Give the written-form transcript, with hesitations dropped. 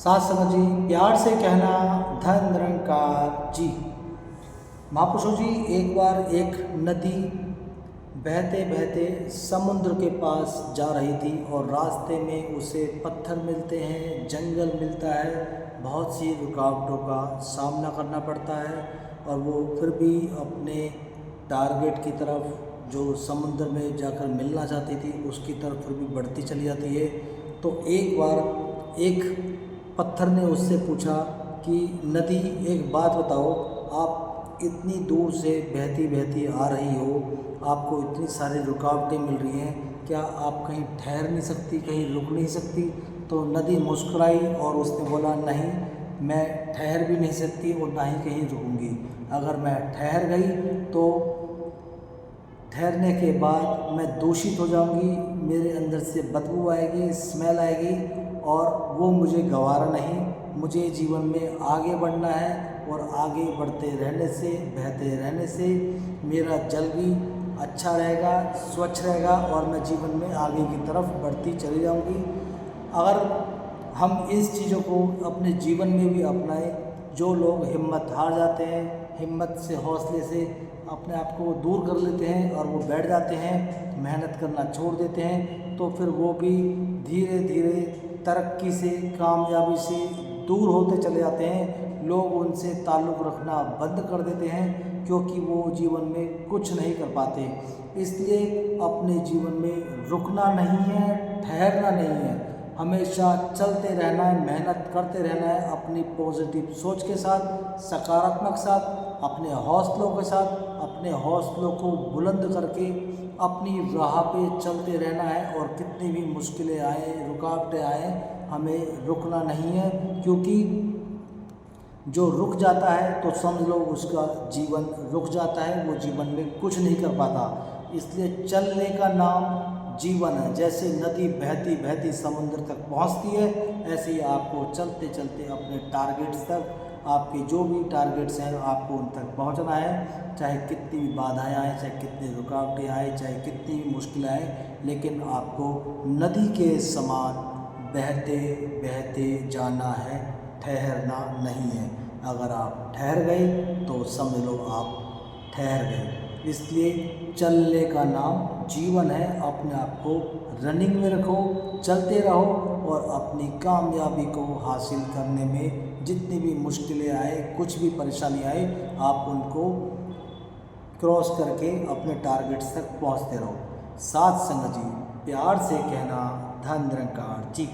साथ समझ जी, प्यार से कहना धन निरंकार जी। महापुरुषों जी, एक बार एक नदी बहते बहते समुद्र के पास जा रही थी और रास्ते में उसे पत्थर मिलते हैं, जंगल मिलता है, बहुत सी रुकावटों का सामना करना पड़ता है और वो फिर भी अपने टारगेट की तरफ जो समुद्र में जाकर मिलना चाहती थी उसकी तरफ फिर भी बढ़ती चली जाती है। तो एक बार एक पत्थर ने उससे पूछा कि नदी, एक बात बताओ, आप इतनी दूर से बहती बहती आ रही हो, आपको इतनी सारी रुकावटें मिल रही हैं, क्या आप कहीं ठहर नहीं सकती, कहीं रुक नहीं सकती? तो नदी मुस्कुराई और उसने बोला, नहीं, मैं ठहर भी नहीं सकती और ना ही कहीं रुकूंगी। अगर मैं ठहर गई तो ठहरने के बाद मैं दूषित हो जाऊंगी, मेरे अंदर से बदबू आएगी, स्मेल आएगी और वो मुझे गवारा नहीं। मुझे जीवन में आगे बढ़ना है और आगे बढ़ते रहने से, बहते रहने से मेरा जल भी अच्छा रहेगा, स्वच्छ रहेगा और मैं जीवन में आगे की तरफ बढ़ती चली जाऊंगी। अगर हम इस चीज़ों को अपने जीवन में भी अपनाएं, जो लोग हिम्मत हार जाते हैं, हिम्मत से, हौसले से अपने आप को दूर कर लेते हैं और वो बैठ जाते हैं, मेहनत करना छोड़ देते हैं, तो फिर वो भी धीरे धीरे तरक्की से, कामयाबी से दूर होते चले जाते हैं। लोग उनसे ताल्लुक़ रखना बंद कर देते हैं क्योंकि वो जीवन में कुछ नहीं कर पाते। इसलिए अपने जीवन में रुकना नहीं है, ठहरना नहीं है, हमेशा चलते रहना है, मेहनत करते रहना है, अपनी पॉजिटिव सोच के साथ, सकारात्मक साथ, अपने हौसलों के साथ, अपने हौसलों को बुलंद करके अपनी राह पे चलते रहना है। और कितनी भी मुश्किलें आए, रुकावटें आए, हमें रुकना नहीं है, क्योंकि जो रुक जाता है तो समझ लो उसका जीवन रुक जाता है, वो जीवन में कुछ नहीं कर पाता। इसलिए चलने का नाम जीवन है। जैसे नदी बहती बहती समुद्र तक पहुंचती है, ऐसे ही आपको चलते चलते अपने टारगेट्स तक, आपके जो भी टारगेट्स हैं, आपको उन तक पहुंचना है। चाहे कितनी भी बाधाएं आए, चाहे कितनी रुकावटें आए, चाहे कितनी भी मुश्किलें आए, लेकिन आपको नदी के समान बहते बहते जाना है, ठहरना नहीं है। अगर आप ठहर गए तो समझ लो आप ठहर गए। इसलिए चलने का नाम जीवन है। अपने आप को रनिंग में रखो, चलते रहो और अपनी कामयाबी को हासिल करने में जितनी भी मुश्किलें आए, कुछ भी परेशानी आए, आप उनको क्रॉस करके अपने टारगेट्स तक पहुंचते रहो। साथ संग जी, प्यार से कहना धन निरंकार जी।